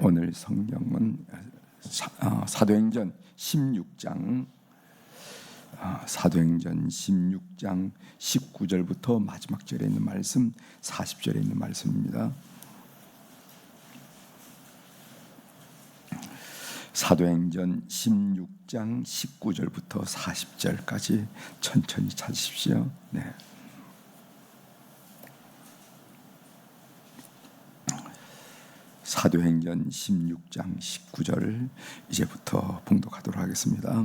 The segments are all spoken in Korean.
오늘 성경은 사도행전 16장 19절부터 마지막 절에 있는 말씀 40절에 있는 말씀입니다. 사도행전 16장 19절부터 40절까지 천천히 찾으십시오. 네. 사도행전 16장 19절 이제부터 봉독하도록 하겠습니다.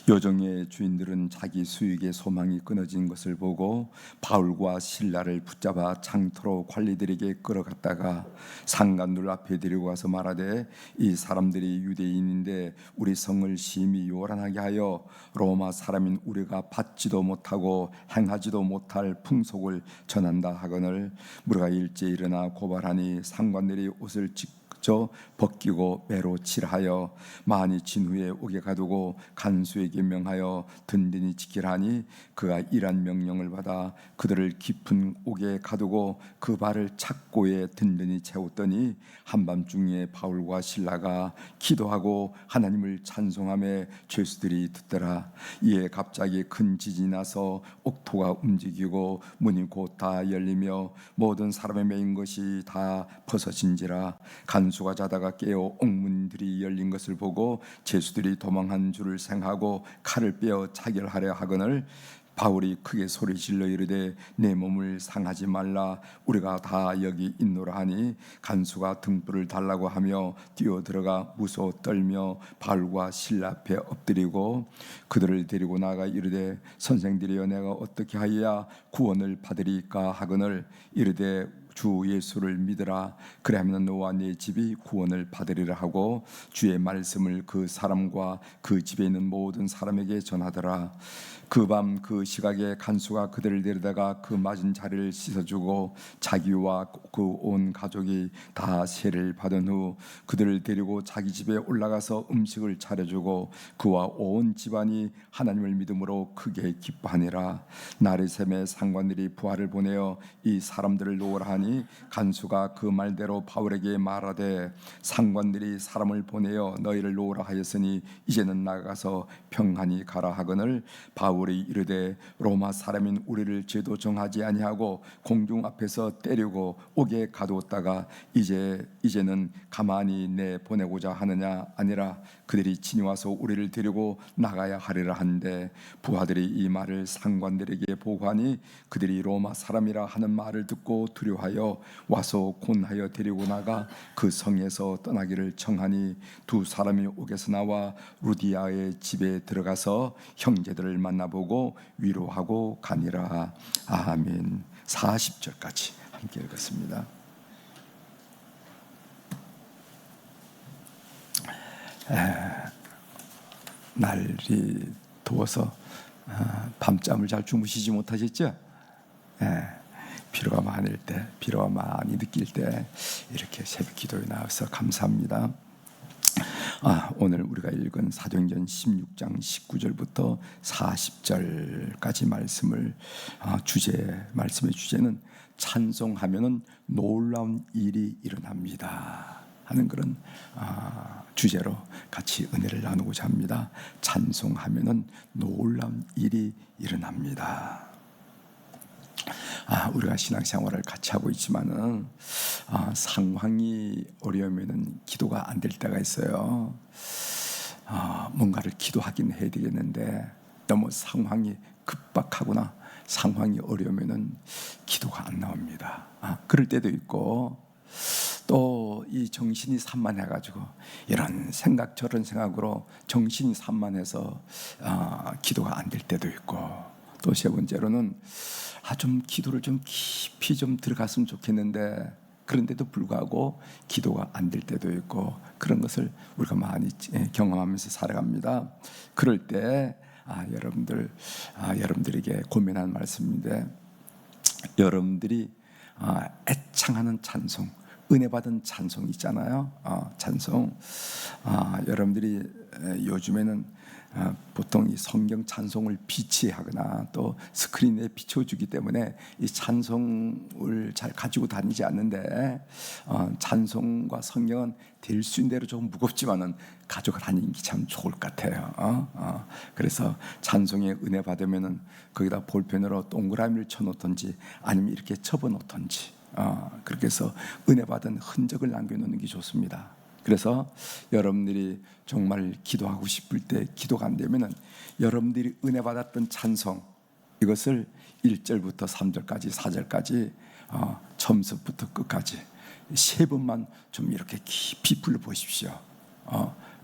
요정의 주인들은 자기 수익의 소망이 끊어진 것을 보고 바울과 실라를 붙잡아 장터로 관리들에게 끌어갔다가 상관들 앞에 데리고 가서 말하되, 이 사람들이 유대인인데 우리 성을 심히 요란하게 하여 로마 사람인 우리가 받지도 못하고 행하지도 못할 풍속을 전한다 하거늘, 무리가 일제 일어나 고발하니 상관들이 옷을 저 벗기고 매로 칠하여 많이 진 후에 옥에 가두고 간수에게 명하여 든든히 지키라니, 그가 이란 명령을 받아 그들을 깊은 옥에 가두고 그 발을 착고에 든든히 채웠더니 한밤중에 바울과 실라가 기도하고 하나님을 찬송하며 죄수들이 듣더라. 이에 갑자기 큰 지진이 나서 옥토가 움직이고 문이 곧 다 열리며 모든 사람의 매인 것이 다 벗어진지라. 간수가 자다가 깨어 옥문들이 열린 것을 보고 죄수들이 도망한 줄을 생각하고 칼을 빼어 차결하려 하거늘, 바울이 크게 소리질러 이르되, 내 몸을 상하지 말라, 우리가 다 여기 있노라 하니, 간수가 등불을 달라고 하며 뛰어들어가 무서워 떨며 바울과 실라 앞에 엎드리고 그들을 데리고 나가 이르되, 선생들이여 내가 어떻게 하여야 구원을 받으리까 하거늘, 이르되 주 예수를 믿으라, 그리하면 너와 네 집이 구원을 받으리라 하고 주의 말씀을 그 사람과 그 집에 있는 모든 사람에게 전하더라. 그 밤 그 시각에 간수가 그들을 데려다가 그 맞은 자리를 씻어주고 자기와 그 온 가족이 다 세례를 받은 후 그들을 데리고 자기 집에 올라가서 음식을 차려주고 그와 온 집안이 하나님을 믿음으로 크게 기뻐하니라. 날이 새매 상관들이 부하를 보내어 이 사람들을 놓으라 하니, 간수가 그 말대로 바울에게 말하되, 상관들이 사람을 보내어 너희를 놓으라 하였으니 이제는 나가서 평안히 가라 하거늘, 바울이 이르되, 로마 사람인 우리를 죄도 정하지 아니하고 공중 앞에서 때리고 옥에 가두었다가 이제는 가만히 내 보내고자 하느냐? 아니라 그들이 친히 와서 우리를 데리고 나가야 하리라 한데, 부하들이 이 말을 상관들에게 보고하니 그들이 로마 사람이라 하는 말을 듣고 두려워하여 와서 곤하여 데리고 나가 그 성에서 떠나기를 청하니, 두 사람이 옥에서 나와 루디아의 집에 들어가서 형제들을 만나보고 위로하고 가니라. 아멘. 40절까지 함께 읽었습니다. 날이 더워서 밤잠을 잘 주무시지 못하셨죠? 피로가 많을 때, 피로가 많이 느낄 때 이렇게 새벽 기도에 나와서 감사합니다. 오늘 우리가 읽은 사도행전 16장 19절부터 40절까지 말씀을 말씀의 주제는 찬송하면은 놀라운 일이 일어납니다 하는 그런 주제로 같이 은혜를 나누고자 합니다. 찬송하면은 놀라운 일이 일어납니다. 우리가 신앙생활을 같이 하고 있지만은 상황이 어려우면은 기도가 안 될 때가 있어요. 뭔가를 기도하긴 해야 되겠는데 너무 상황이 급박하거나 상황이 어려우면은 기도가 안 나옵니다. 그럴 때도 있고, 또 이 정신이 산만해가지고 이런 생각 저런 생각으로 정신이 산만해서 기도가 안 될 때도 있고, 또 세 번째로는 좀 기도를 좀 깊이 좀 들어갔으면 좋겠는데 그런데도 불구하고 기도가 안 될 때도 있고, 그런 것을 우리가 많이 경험하면서 살아갑니다. 그럴 때 여러분들에게 고민한 말씀인데, 여러분들이 애창하는 찬송, 은혜 받은 찬송 있잖아요. 찬송. 여러분들이 요즘에는 보통 이 성경 찬송을 비치하거나 또 스크린에 비춰주기 때문에 이 찬송을 잘 가지고 다니지 않는데, 찬송과 성경은 될 수 있는 대로 조금 무겁지만은 가지고 다니는 게 참 좋을 것 같아요. 그래서 찬송에 은혜 받으면은 거기다 볼펜으로 동그라미를 쳐놓던지 아니면 이렇게 접어놓던지, 그렇게 해서 은혜 받은 흔적을 남겨놓는 게 좋습니다. 그래서 여러분들이 정말 기도하고 싶을 때 기도가 안 되면은 여러분들이 은혜 받았던 찬송, 이것을 1절부터 3절까지 4절까지 처음부터 끝까지 3번만 좀 이렇게 깊이 불러보십시오.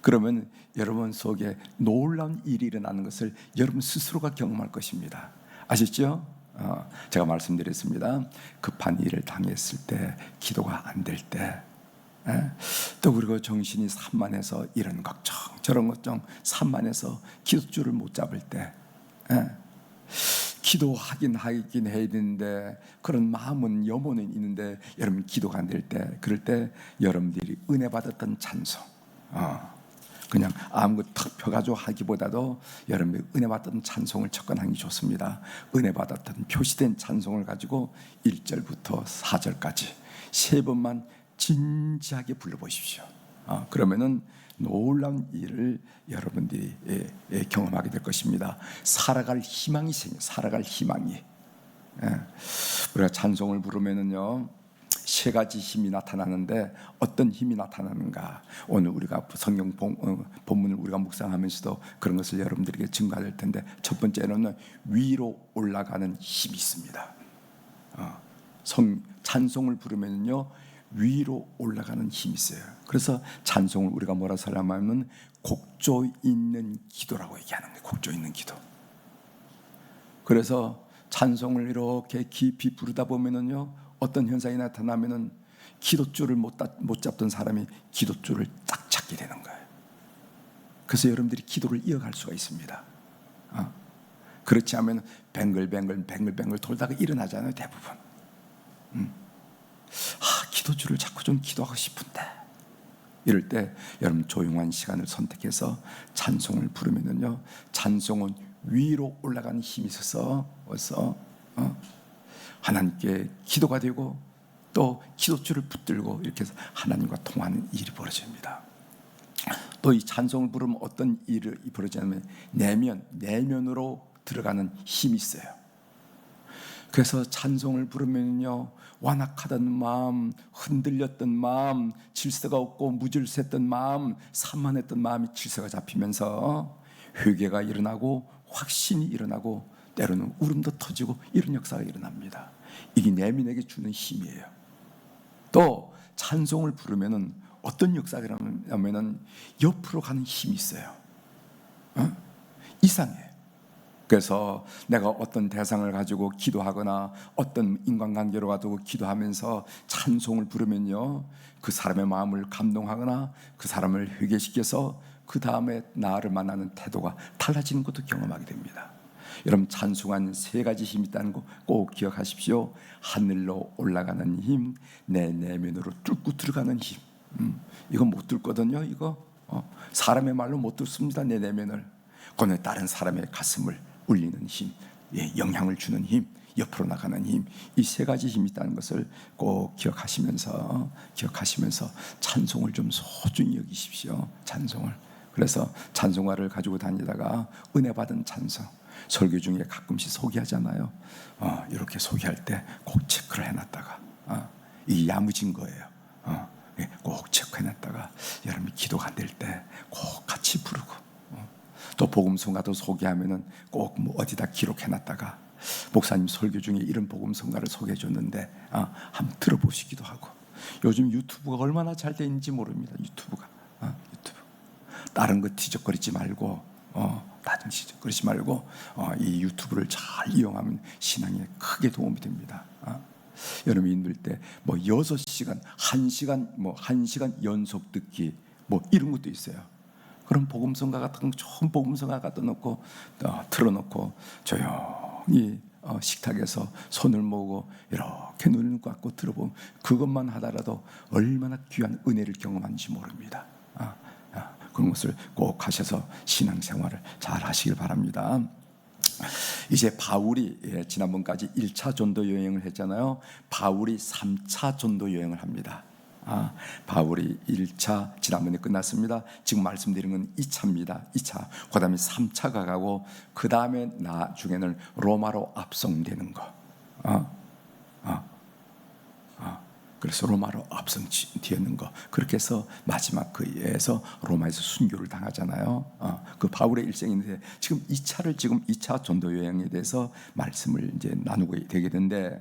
그러면 여러분 속에 놀라운 일이 일어나는 것을 여러분 스스로가 경험할 것입니다. 아셨죠? 제가 말씀드렸습니다. 급한 일을 당했을 때, 기도가 안 될 때, 또 그리고 정신이 산만해서 이런 걱정 저런 걱정 산만해서 기도줄을 못 잡을 때, 기도하긴 해야 되는데 그런 마음은 염원은 있는데 여러분 기도가 안 될 때, 그럴 때 여러분들이 은혜 받았던 찬송, 그냥 아무것도 탁 펴가지고 하기보다도 여러분이 은혜 받았던 찬송을 접근하는 게 좋습니다. 은혜 받았던 표시된 찬송을 가지고 1절부터 4절까지 3번만 진지하게 불러보십시오. 그러면은 놀라운 일을 여러분들이 경험하게 될 것입니다. 살아갈 희망이 생겨요. 살아갈 희망이. 우리가 찬송을 부르면은요, 3가지 힘이 나타나는데 어떤 힘이 나타나는가? 오늘 우리가 성경 본문을 우리가 묵상하면서도 그런 것을 여러분들에게 증가될 텐데, 첫 번째로는 위로 올라가는 힘이 있습니다. 찬송을 부르면요, 위로 올라가는 힘이 있어요. 그래서 찬송을 우리가 뭐라 설명하면 곡조 있는 기도라고 얘기하는 거예요. 곡조 있는 기도. 그래서 찬송을 이렇게 깊이 부르다 보면은요, 어떤 현상이 나타나면은 기도줄을 못 잡던 사람이 기도줄을 딱 잡게 되는 거예요. 그래서 여러분들이 기도를 이어갈 수가 있습니다. 그렇지 않으면 뱅글뱅글 돌다가 일어나잖아요, 대부분. 기도줄을 잡고 좀 기도하고 싶은데, 이럴 때 여러분 조용한 시간을 선택해서 찬송을 부르면은요, 찬송은 위로 올라가는 힘이 있어서 하나님께 기도가 되고 또 기도줄을 붙들고 이렇게 해서 하나님과 통하는 일이 벌어집니다. 또 이 찬송을 부르면 어떤 일이 벌어지냐면 내면으로 들어가는 힘이 있어요. 그래서 찬송을 부르면요, 완악하던 마음, 흔들렸던 마음, 질서가 없고 무질서했던 마음, 산만했던 마음이 질서가 잡히면서 회개가 일어나고 확신이 일어나고 때로는 울음도 터지고 이런 역사가 일어납니다. 이게 내면에게 주는 힘이에요. 또 찬송을 부르면은 어떤 역사가 일어나냐면은 옆으로 가는 힘이 있어요. 이상해요. 그래서 내가 어떤 대상을 가지고 기도하거나 어떤 인간관계로 가지고 기도하면서 찬송을 부르면요, 그 사람의 마음을 감동하거나 그 사람을 회개시켜서 그 다음에 나를 만나는 태도가 달라지는 것도 경험하게 됩니다. 여러분, 찬송한 3가지 힘이 있다는 거 꼭 기억하십시오. 하늘로 올라가는 힘, 내 내면으로 뚫고 들어가는 힘. 이거 못 뚫거든요. 이거 사람의 말로 못 뚫습니다. 내 내면을. 그건 다른 사람의 가슴을 울리는 힘, 영향을 주는 힘, 옆으로 나가는 힘, 이 3가지 힘이 있다는 것을 꼭 기억하시면서 찬송을 좀 소중히 여기십시오. 찬송을. 그래서 찬송가를 가지고 다니다가 은혜 받은 찬송, 설교 중에 가끔씩 소개하잖아요. 이렇게 소개할 때 꼭 체크를 해놨다가, 이게 야무진 거예요. 꼭 체크해놨다가 여러분이 기도가 안 될 때 꼭 같이 부르고, 또 복음성가도 소개하면은 꼭 어디다 기록해놨다가, 목사님 설교 중에 이런 복음성가를 소개해줬는데 한번 들어보시기도 하고. 요즘 유튜브가 얼마나 잘 돼 있는지 모릅니다. 유튜브 다른 거 뒤적거리지 말고 이 유튜브를 잘 이용하면 신앙에 크게 도움이 됩니다. 여러분이 힘들 때 6시간, 1시간 연속 듣기 이런 것도 있어요. 그럼 복음성가 같은 좋은 복음성가 갖다 놓고 틀어놓고 조용히 식탁에서 손을 모으고 이렇게 눈을 감고 들어보면 그것만 하더라도 얼마나 귀한 은혜를 경험하는지 모릅니다. 그런 것을 꼭 하셔서 신앙생활을 잘 하시길 바랍니다. 이제 바울이 지난번까지 1차 전도 여행을 했잖아요. 바울이 3차 전도 여행을 합니다. 바울이 1차 지난번에 끝났습니다. 지금 말씀드린 건 2차입니다. 2차. 그 다음에 3차가 가고 그 다음에 나중에는 로마로 압송되는 거. 그래서 로마로 압송되는 거. 그렇게 해서 마지막 그에서 로마에서 순교를 당하잖아요. 그 바울의 일생인데 지금 2차 전도 여행에 대해서 말씀을 이제 나누고 되게 되는데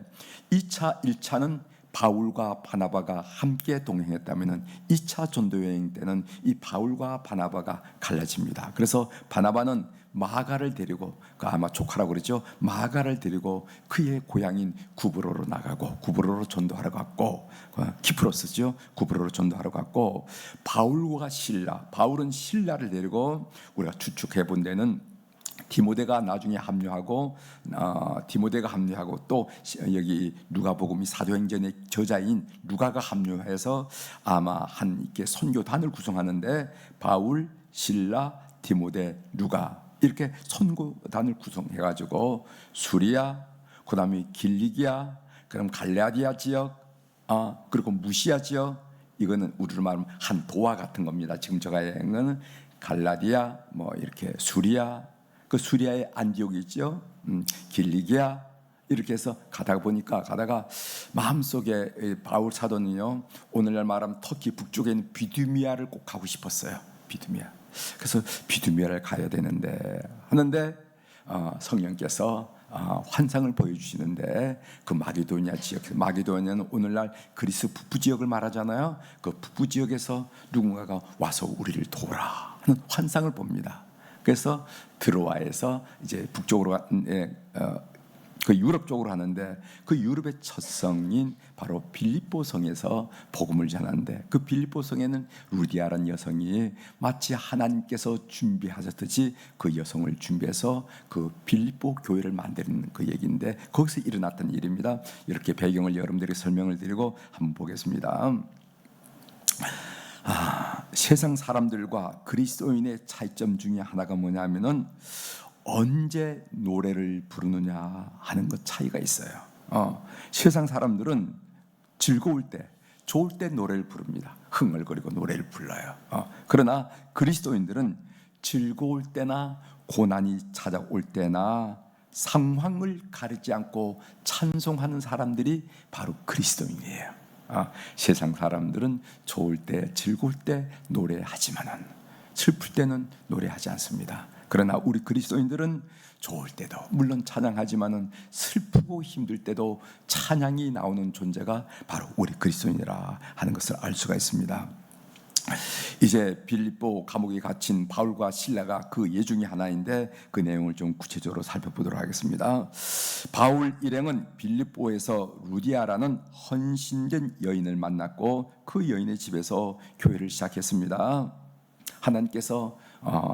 1차는 바울과 바나바가 함께 동행했다면은 2차 전도 여행 때는 이 바울과 바나바가 갈라집니다. 그래서 바나바는 마가를 데리고, 아마 조카라고 그랬죠. 마가를 데리고 그의 고향인 구브로로 나가고, 구브로로 전도하러 갔고, 키프로스죠. 구브로로 전도하러 갔고, 바울은 신라를 데리고 우리가 추측해 본 데는 디모데가 나중에 합류하고 또 여기 누가복음이 사도행전의 저자인 누가가 합류해서 아마 한 이렇게 선교단을 구성하는데 바울, 실라, 디모데, 누가 이렇게 선교단을 구성해가지고 수리아, 그다음에 길리기아, 그럼 갈라디아 지역, 그리고 무시아 지역, 이거는 우리로 말하면 한 도와 같은 겁니다. 지금 제가 여행은 갈라디아, 뭐 이렇게 수리아, 그 수리아의 안디옥이 있죠. 길리기아 이렇게 해서 가다가 마음속에 바울 사도는요, 오늘날 말하면 터키 북쪽에 있는 비두미아를 꼭 가고 싶었어요. 비두미아. 그래서 비두미아를 가야 되는데 하는데 성령께서 환상을 보여주시는데 그 마게도니아 지역, 마게도니아는 오늘날 그리스 북부 지역을 말하잖아요. 그 북부 지역에서 누군가가 와서 우리를 도우라 하는 환상을 봅니다. 그래서 드로아에서 이제 북쪽으로 그 유럽 쪽으로 하는데 그 유럽의 첫 성인 바로 빌립보 성에서 복음을 전하는데 그 빌립보 성에는 루디아라는 여성이 마치 하나님께서 준비하셨듯이 그 여성을 준비해서 그 빌립보 교회를 만드는 그 얘기인데 거기서 일어났던 일입니다. 이렇게 배경을 여러분들에게 설명을 드리고 한번 보겠습니다. 세상 사람들과 그리스도인의 차이점 중에 하나가 뭐냐면은 언제 노래를 부르느냐 하는 것 차이가 있어요. 세상 사람들은 즐거울 때, 좋을 때 노래를 부릅니다. 흥얼거리고 노래를 불러요. 그러나 그리스도인들은 즐거울 때나 고난이 찾아올 때나 상황을 가리지 않고 찬송하는 사람들이 바로 그리스도인이에요. 세상 사람들은 좋을 때, 즐거울 때 노래하지만은 슬플 때는 노래하지 않습니다. 그러나 우리 그리스도인들은 좋을 때도 물론 찬양하지만은 슬프고 힘들 때도 찬양이 나오는 존재가 바로 우리 그리스도인이라 하는 것을 알 수가 있습니다. 이제 빌립보 감옥에 갇힌 바울과 실라가 그 예 중에 하나인데 그 내용을 좀 구체적으로 살펴보도록 하겠습니다. 바울 일행은 빌립보에서 루디아라는 헌신된 여인을 만났고 그 여인의 집에서 교회를 시작했습니다. 하나님께서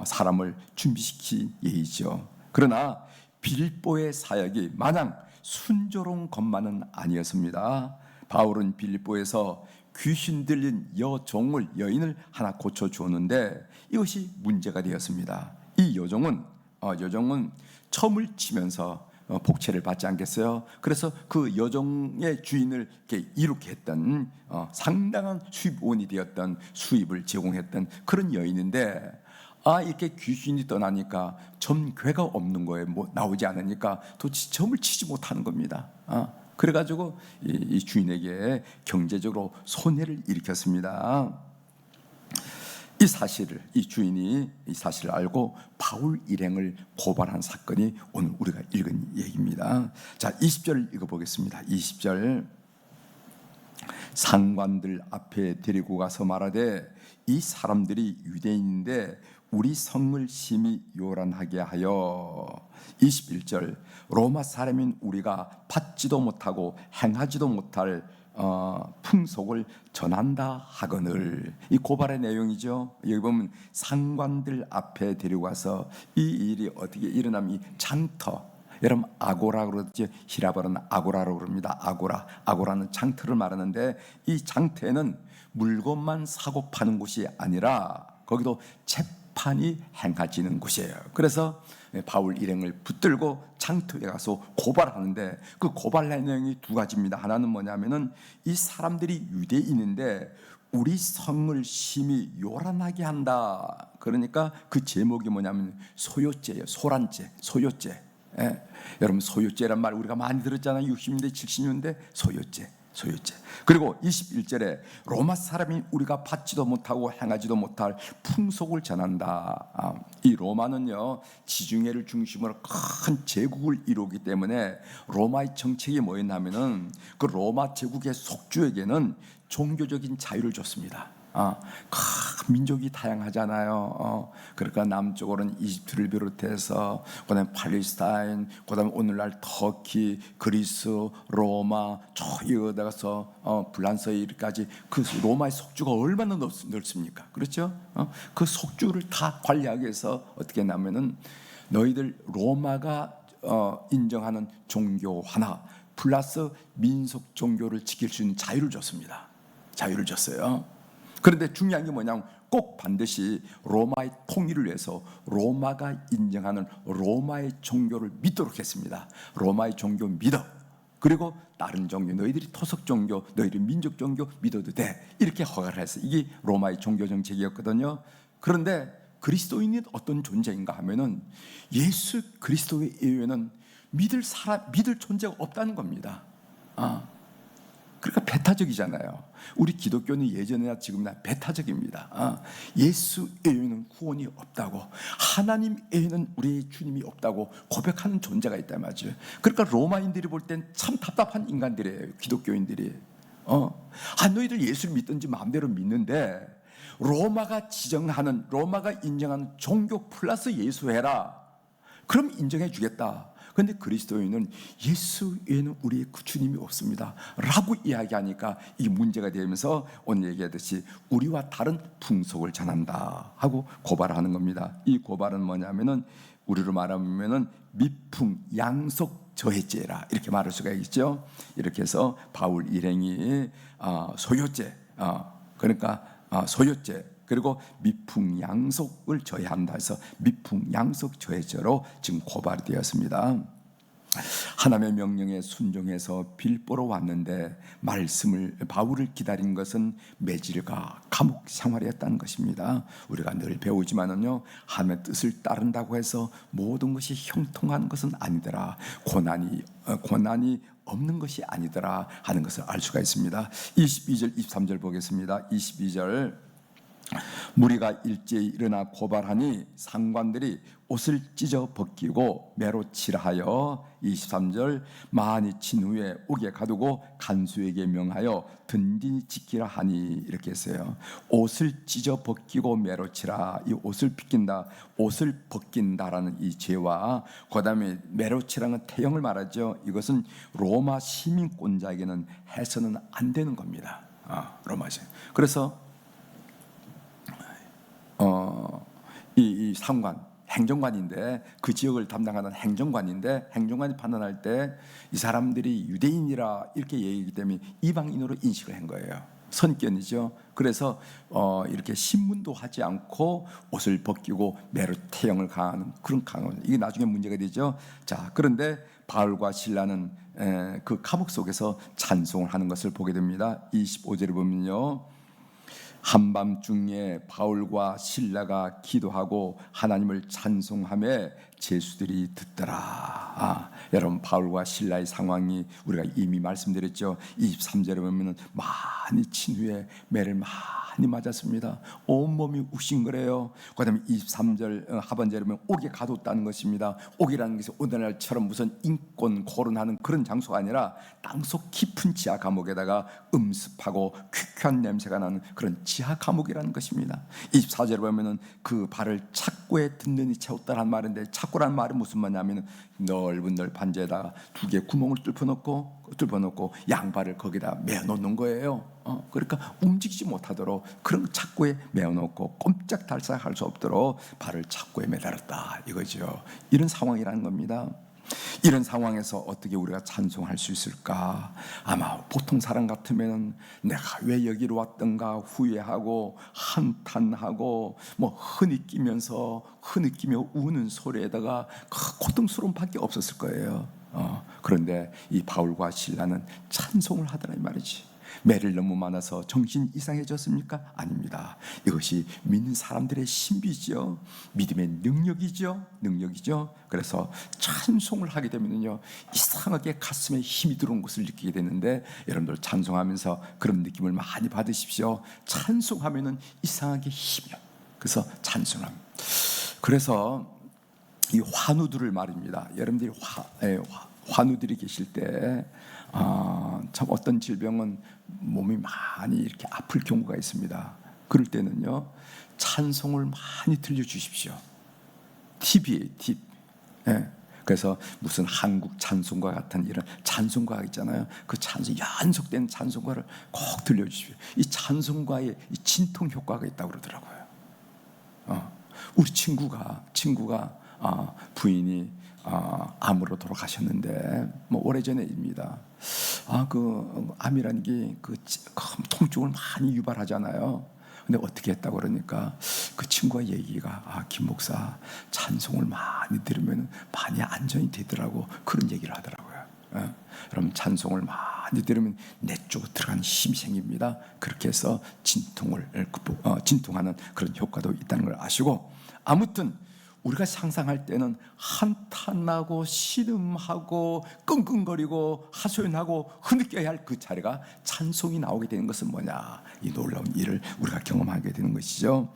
사람을 준비시킨 예이죠. 그러나 빌립보의 사역이 마냥 순조로운 것만은 아니었습니다. 바울은 빌립보에서 귀신 들린 여인을 하나 고쳐 주었는데 이것이 문제가 되었습니다. 이 여종은 첨을 치면서 복채를 받지 않겠어요? 그래서 그 여종의 주인을 이렇게 했던 상당한 수입원이 되었던 수입을 제공했던 그런 여인인데 이렇게 귀신이 떠나니까 점괘가 없는 거예요. 뭐 나오지 않으니까 도대체 점을 치지 못하는 겁니다. 그래가지고 이 주인에게 경제적으로 손해를 일으켰습니다. 이 주인이 이 사실을 알고 바울 일행을 고발한 사건이 오늘 우리가 읽은 얘기입니다. 자, 20절 읽어보겠습니다. 20절 상관들 앞에 데리고 가서 말하되 이 사람들이 유대인인데 우리 성을 심히 요란하게 하여 21절 로마 사람인 우리가 받지도 못하고 행하지도 못할 풍속을 전한다 하거늘. 이 고발의 내용이죠. 여기 보면 상관들 앞에 데리고 가서 이 일이 어떻게 일어나면 이 장터 여러분 아고라 그러지, 히라버는 아고라라고 그럽니다. 아고라는 장터를 말하는데, 이 장터에는 물건만 사고 파는 곳이 아니라 거기도 재판이 행해지는 곳이에요. 그래서 바울 일행을 붙들고 장터에 가서 고발하는데, 그 고발 내용이 두 가지입니다. 하나는 뭐냐면은 이 사람들이 유대인인데 우리 성을 심히 요란하게 한다. 그러니까 그 제목이 뭐냐면 소요죄예요. 소요죄. 예. 여러분 소유죄란 말 우리가 많이 들었잖아요. 60년대 70년대 소유죄. 그리고 21절에 로마 사람이 우리가 받지도 못하고 행하지도 못할 풍속을 전한다. 이 로마는요 지중해를 중심으로 큰 제국을 이루기 때문에 로마의 정책이 뭐였냐면은 그 로마 제국의 속주에게는 종교적인 자유를 줬습니다. 민족이 다양하잖아요. 그러니까 남쪽으로는 이집트를 비롯해서, 그다음에 팔레스타인, 그다음에 오늘날 터키, 그리스, 로마, 저 이어다가서 불란서까지 그 로마의 속주가 얼마나 넓습니까? 그렇죠? 그 속주를 다 관리하기 위해서 어떻게 했냐면은 너희들 로마가 인정하는 종교 하나 플러스 민속 종교를 지킬 수 있는 자유를 줬습니다. 자유를 줬어요. 그런데 중요한 게 뭐냐면 꼭 반드시 로마의 통일을 위해서 로마가 인정하는 로마의 종교를 믿도록 했습니다. 로마의 종교 믿어. 그리고 다른 종교, 너희들이 토속 종교, 너희들 민족 종교 믿어도 돼. 이렇게 허가를 했어요. 이게 로마의 종교 정책이었거든요. 그런데 그리스도인이 어떤 존재인가 하면은 예수 그리스도의 이외에는 믿을 존재가 없다는 겁니다. 그러니까 배타적이잖아요. 우리 기독교는 예전이나 지금이나 배타적입니다. 예수 외에는 구원이 없다고, 하나님 외에는 우리의 주님이 없다고 고백하는 존재가 있단 말이죠. 그러니까 로마인들이 볼 땐 참 답답한 인간들이에요. 기독교인들이. 너희들 예수를 믿든지 마음대로 믿는데 로마가 지정하는, 로마가 인정하는 종교 플러스 예수 해라. 그럼 인정해 주겠다. 그런데 그리스도인은 예수 외에는 우리의 주님이 없습니다 라고 이야기하니까 이게 문제가 되면서 오늘 얘기하듯이 우리와 다른 풍속을 전한다 하고 고발하는 겁니다. 이 고발은 뭐냐면은 우리로 말하면은 미풍양속 저해죄라 이렇게 말할 수가 있죠. 이렇게 해서 바울 일행이 소요죄, 그러니까 소요죄, 그리고 미풍양속을 저해한다 해서 미풍양속 저해죄로 지금 고발이 되었습니다. 하나님의 명령에 순종해서 빌보로 왔는데 바울을 기다린 것은 매질과 감옥 생활이었다는 것입니다. 우리가 늘 배우지만은요, 하나님의 뜻을 따른다고 해서 모든 것이 형통한 것은 아니더라. 고난이 없는 것이 아니더라 하는 것을 알 수가 있습니다. 22절 23절 보겠습니다. 22절 무리가 일제히 일어나 고발하니 상관들이 옷을 찢어 벗기고 매로 칠하여 23절 많이 친 후에 옥에 가두고 간수에게 명하여 든든히 지키라 하니 이렇게 했어요. 옷을 찢어 벗기고 매로 치라. 이 옷을 벗긴다라는 이 죄와 그다음에 매로 치라는 태형을 말하죠. 이것은 로마 시민권자에게는 해서는 안 되는 겁니다. 로마시. 그래서 이 상관 행정관인데 그 지역을 담당하는 행정관인데 행정관이 판단할 때 이 사람들이 유대인이라 이렇게 얘기하기 때문에 이방인으로 인식을 한 거예요. 선견이죠. 그래서 이렇게 신문도 하지 않고 옷을 벗기고 매로 태형을 가하는 그런 강원. 이게 나중에 문제가 되죠. 자, 그런데 바울과 실라는 그 감옥 속에서 찬송을 하는 것을 보게 됩니다. 25절에 보면요. 한밤중에 바울과 실라가 기도하고 하나님을 찬송하며 제수들이 듣더라. 여러분 바울과 실라의 상황이 우리가 이미 말씀드렸죠. 23절에 보면 많이 친 후에 매를 많이 맞았습니다. 온몸이 욱신거려요. 그 다음에 23절 하반절에 보면 옥에 가뒀다는 것입니다. 옥이라는 것이 오늘날처럼 무슨 인권 고론하는 그런 장소가 아니라 땅속 깊은 지하 감옥에다가 음습하고 퀴퀴한 냄새가 나는 그런 지하 감옥이라는 것입니다. 24절에 보면 그 발을 착고에 든든히 채웠다는 말인데, 착고라는 말은 무슨 말이냐면 넓은 반지에다가 두 개 구멍을 뚫어놓고 양발을 거기다 메어놓는 거예요. 그러니까 움직이지 못하도록 그런 착고에 메어놓고 꼼짝달싹할 수 없도록 발을 착고에 매달았다 이거죠. 이런 상황이라는 겁니다. 이런 상황에서 어떻게 우리가 찬송할 수 있을까? 아마 보통 사람 같으면 내가 왜 여기로 왔던가 후회하고 한탄하고 흐느끼며 우는 소리에다가 그 고통스러움밖에 없었을 거예요. 그런데 이 바울과 실라는 찬송을 하더라 이 말이지. 매를 너무 많아서 정신 이상해졌습니까? 아닙니다. 이것이 믿는 사람들의 신비죠. 믿음의 능력이죠. 그래서 찬송을 하게 되면요, 이상하게 가슴에 힘이 들어온 것을 느끼게 되는데, 여러분들 찬송하면서 그런 느낌을 많이 받으십시오. 찬송하면은 이상하게 힘이요. 그래서 찬송합니다. 그래서 이 환우들을 말입니다. 여러분들이 환우들이 계실 때 참 어떤 질병은 몸이 많이 이렇게 아플 경우가 있습니다. 그럴 때는요, 찬송을 많이 들려주십시오. 팁이에요, 팁. 예. 그래서 무슨 한국 찬송가 같은 이런 찬송가 있잖아요. 그 찬송, 연속된 찬송가를 꼭 들려주십시오. 이 찬송가에 이 진통 효과가 있다고 그러더라고요. 우리 친구가 부인이 암으로 돌아가셨는데 오래전에입니다. 그 암이라는 게 그 통증을 많이 유발하잖아요. 근데 어떻게 했다고 그러니까 그 친구의 얘기가 김 목사 찬송을 많이 들으면 많이 안정이 되더라고, 그런 얘기를 하더라고요. 여러분, 찬송을 많이 들으면 내 쪽으로 들어가는 힘이 생깁니다. 그렇게 해서 진통하는 그런 효과도 있다는 걸 아시고, 아무튼 우리가 상상할 때는 한탄하고 신음하고 끙끙거리고 하소연하고 흐느껴야 할 그 자리가 찬송이 나오게 되는 것은 뭐냐? 이 놀라운 일을 우리가 경험하게 되는 것이죠.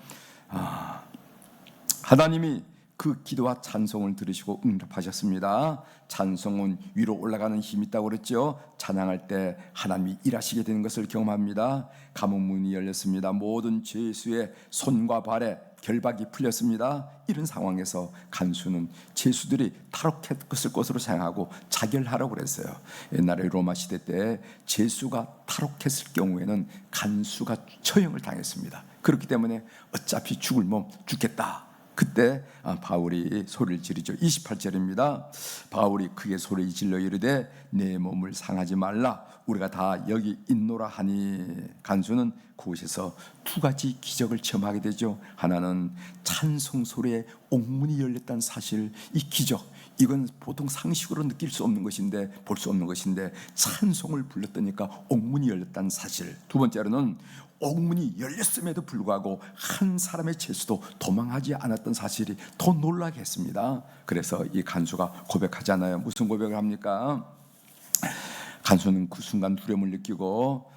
하나님이 그 기도와 찬송을 들으시고 응답하셨습니다. 찬송은 위로 올라가는 힘이 있다고 그랬죠. 찬양할 때 하나님이 일하시게 되는 것을 경험합니다. 감옥 문이 열렸습니다. 모든 죄수의 손과 발에 결박이 풀렸습니다. 이런 상황에서 간수는 죄수들이 탈옥했을 것으로 생각하고 자결하라고 그랬어요. 옛날에 로마 시대 때 죄수가 탈옥했을 경우에는 간수가 처형을 당했습니다. 그렇기 때문에 어차피 죽을 몸 죽겠다. 그때 바울이 소리를 지르죠. 28절입니다. 바울이 크게 소리 질러 이르되 내 몸을 상하지 말라, 우리가 다 여기 있노라 하니, 간수는 그곳에서 두 가지 기적을 체험하게 되죠. 하나는 찬송 소리에 옥문이 열렸다는 사실. 이 기적, 이건 보통 상식으로 느낄 수 없는 것인데, 볼 수 없는 것인데, 찬송을 불렀다니까 옥문이 열렸다는 사실. 두 번째로는 옥문이 열렸음에도 불구하고 한 사람의 죄수도 도망하지 않았던 사실이 더 놀라게 했습니다. 그래서 이 간수가 고백하잖아요. 무슨 고백을 합니까? 간수는 그 순간 두려움을 느끼고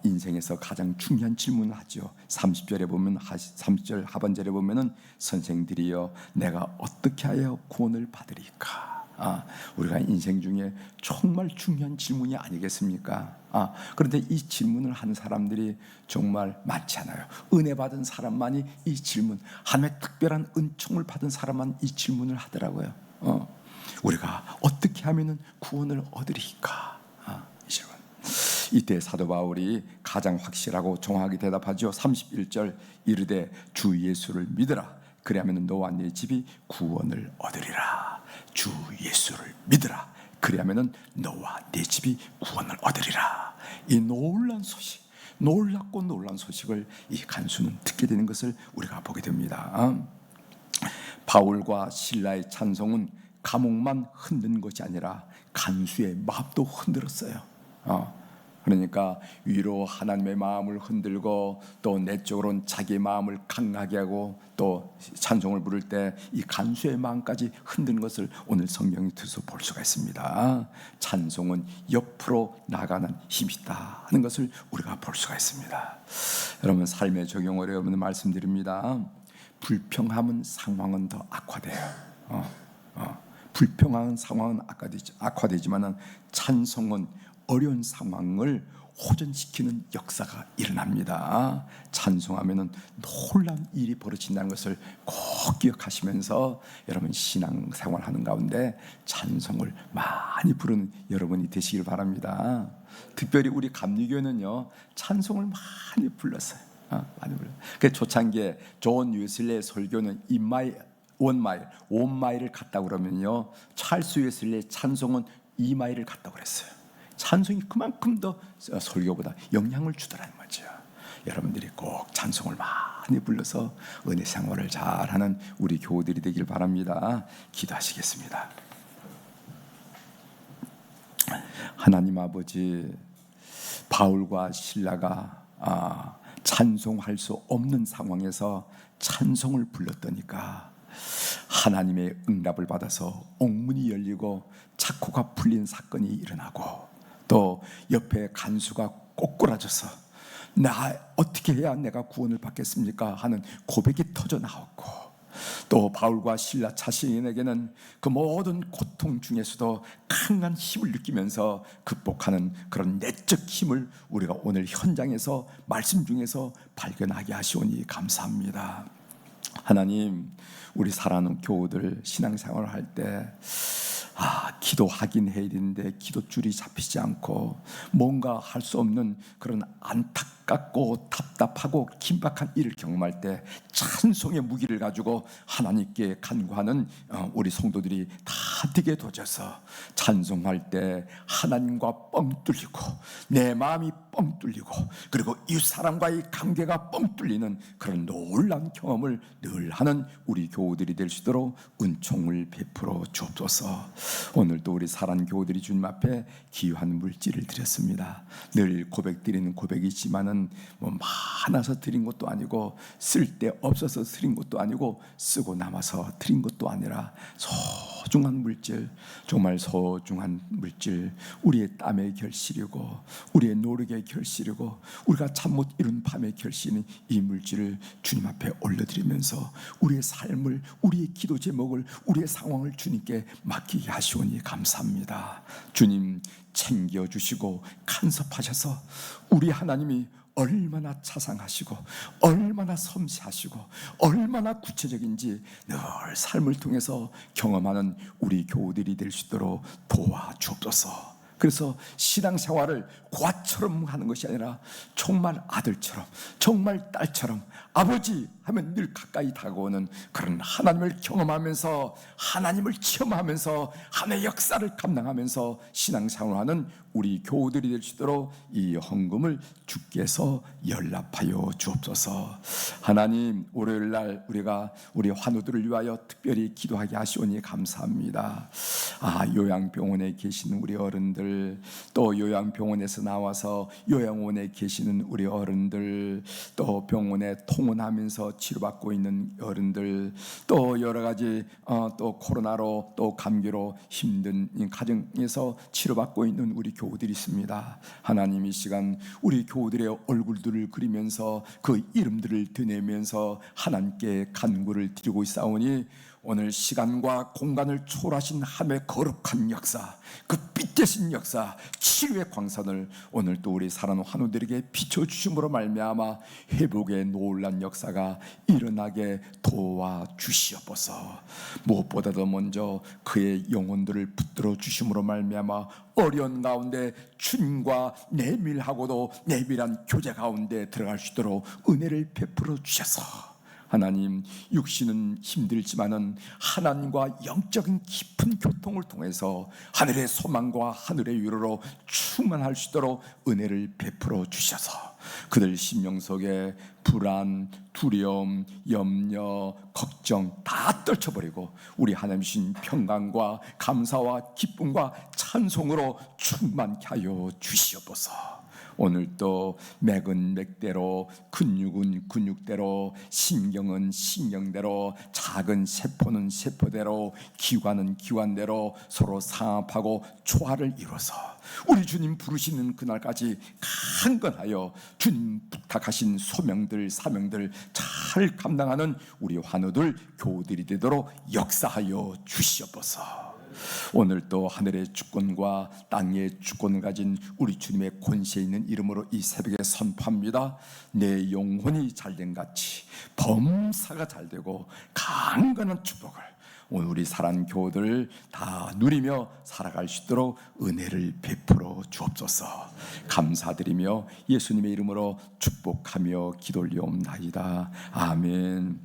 인생에서 가장 중요한 질문을 하죠. 30절에 보면, 30절 하반절에 보면은 선생들이여 내가 어떻게 하여 구원을 받으리까? 우리가 인생 중에 정말 중요한 질문이 아니겠습니까? 그런데 이 질문을 하는 사람들이 정말 많지 않아요. 은혜 받은 사람만이 이 질문, 하나님의 특별한 은총을 받은 사람만 이 질문을 하더라고요. 우리가 어떻게 하면 구원을 얻으리까? 이 질문. 이때 사도 바울이 가장 확실하고 정확하게 대답하죠. 31절 이르되 주 예수를 믿으라. 그리하면 너와 네 집이 구원을 얻으리라. 주 예수를 믿으라. 그리하면 너와 네 집이 구원을 얻으리라. 이 놀란 소식, 놀랍고 놀란 소식을 이 간수는 듣게 되는 것을 우리가 보게 됩니다. 바울과 실라의 찬송은 감옥만 흔든 것이 아니라 간수의 마음도 흔들었어요. 그러니까 위로 하나님의 마음을 흔들고 또 내적으로는 자기의 마음을 강하게 하고 또 찬송을 부를 때 이 간수의 마음까지 흔드는 것을 오늘 성경이 통해서 볼 수가 있습니다. 찬송은 옆으로 나가는 힘이 있다 하는 것을 우리가 볼 수가 있습니다. 여러분, 삶의 적용으로 여러분들 말씀드립니다. 불평하면 상황은 더 악화돼요. 불평하는 상황은 악화되지만 찬송은 어려운 상황을 호전시키는 역사가 일어납니다. 찬송하면은 놀라운 일이 벌어진다는 것을 꼭 기억하시면서 여러분 신앙생활하는 가운데 찬송을 많이 부르는 여러분이 되시길 바랍니다. 특별히 우리 감리교회는요 찬송을 많이 불렀어요. 많이 불렀어요. 그 초창기에 존 웨슬리의 설교는 In My 원마일, 5마일을 갔다 그러면요, 찰스 웨슬리의 찬송은 2마일을 갔다 그랬어요. 찬송이 그만큼 더 설교보다 영향을 주더라는 거죠. 여러분들이 꼭 찬송을 많이 불러서 은혜 생활을 잘하는 우리 교우들이 되길 바랍니다. 기도하시겠습니다. 하나님 아버지, 바울과 실라가 찬송할 수 없는 상황에서 찬송을 불렀더니까 하나님의 응답을 받아서 옥문이 열리고 착고가 풀린 사건이 일어나고, 또 옆에 간수가 꼬꾸라져서 나 어떻게 해야 내가 구원을 받겠습니까 하는 고백이 터져 나왔고, 또 바울과 실라 자신에게는 그 모든 고통 중에서도 강한 힘을 느끼면서 극복하는 그런 내적 힘을 우리가 오늘 현장에서 말씀 중에서 발견하게 하시오니 감사합니다. 하나님, 우리 사랑하는 교우들 신앙생활을 할 때 기도하긴 해야 되는데 기도줄이 잡히지 않고 뭔가 할 수 없는 그런 안타깝고 답답하고 긴박한 일을 경험할 때 찬송의 무기를 가지고 하나님께 간구하는 우리 성도들이 다 되게 도져서 찬송할 때 하나님과 뻥 뚫리고 내 마음이 뻥 뚫리고 그리고 이웃 사람과의 관계가 뻥 뚫리는 그런 놀라운 경험을 늘 하는 우리 교우들이 될 수 있도록 은총을 베풀어 주옵소서. 오늘도 우리 사랑 교우들이 주님 앞에 귀한 물질을 드렸습니다. 늘 고백드리는 고백이지만은 많아서 드린 것도 아니고 쓸데 없어서 드린 것도 아니고 쓰고 남아서 드린 것도 아니라 소중한 물질, 정말 소중한 물질, 우리의 땀의 결실이고 우리의 노력의 결실이고 우리가 잠 못 이룬 밤의 결실인 이 물질을 주님 앞에 올려드리면서 우리의 삶을, 우리의 기도 제목을, 우리의 상황을 주님께 맡기게 하시오니 감사합니다. 주님 챙겨주시고 간섭하셔서 우리 하나님이 얼마나 자상하시고 얼마나 섬세하시고 얼마나 구체적인지 늘 삶을 통해서 경험하는 우리 교우들이 될 수 있도록 도와주옵소서. 그래서 신앙생활을 과처럼 하는 것이 아니라 정말 아들처럼, 정말 딸처럼, 아버지 하면 늘 가까이 다가오는 그런 하나님을 경험하면서, 하나님을 체험하면서, 하나님의 역사를 감당하면서 신앙생활하는 우리 교우들이 될 수 있도록 이 헌금을 주께서 연락하여 주옵소서. 하나님, 월요일날 우리가 우리 환우들을 위하여 특별히 기도하게 하시오니 감사합니다. 요양병원에 계시는 우리 어른들, 또 요양병원에서 나와서 요양원에 계시는 우리 어른들, 또 병원에 통원하면서 치료받고 있는 어른들, 또 여러 가지 또 코로나로 또 감기로 힘든 가정에서 치료받고 있는 우리 교우들이 있습니다. 하나님, 이 시간 우리 교우들의 얼굴들을 그리면서 그 이름들을 드내면서 하나님께 간구를 드리고 있사오니 오늘 시간과 공간을 초월하신 하나님의 거룩한 역사, 그 빛대신 역사, 치유의 광선을 오늘 또 우리 사랑하는 환우들에게 비춰주심으로 말미암아 회복의 놀란 역사가 일어나게 도와주시옵소서. 무엇보다도 먼저 그의 영혼들을 붙들어 주심으로 말미암아 어려운 가운데 주님과 내밀하고도 내밀한 교제 가운데 들어갈 수 있도록 은혜를 베풀어 주셔서 하나님, 육신은 힘들지만은 하나님과 영적인 깊은 교통을 통해서 하늘의 소망과 하늘의 위로로 충만할 수 있도록 은혜를 베풀어 주셔서 그들 심령 속에 불안, 두려움, 염려, 걱정 다 떨쳐버리고 우리 하나님 주신 평강과 감사와 기쁨과 찬송으로 충만케 하여 주시옵소서. 오늘도 맥은 맥대로, 근육은 근육대로, 신경은 신경대로, 작은 세포는 세포대로, 기관은 기관대로 서로 상합하고 조화를 이뤄서 우리 주님 부르시는 그날까지 강건하여 주님 부탁하신 소명들, 사명들 잘 감당하는 우리 환우들, 교우들이 되도록 역사하여 주시옵소서. 오늘 또 하늘의 주권과 땅의 주권을 가진 우리 주님의 권세 있는 이름으로 이 새벽에 선포합니다. 내 영혼이 잘된 같이 범사가 잘되고 강건한 축복을 오늘 우리 사랑하는 교우들 다 누리며 살아갈 수 있도록 은혜를 베풀어 주옵소서. 감사드리며 예수님의 이름으로 축복하며 기도 올리옵나이다. 아멘.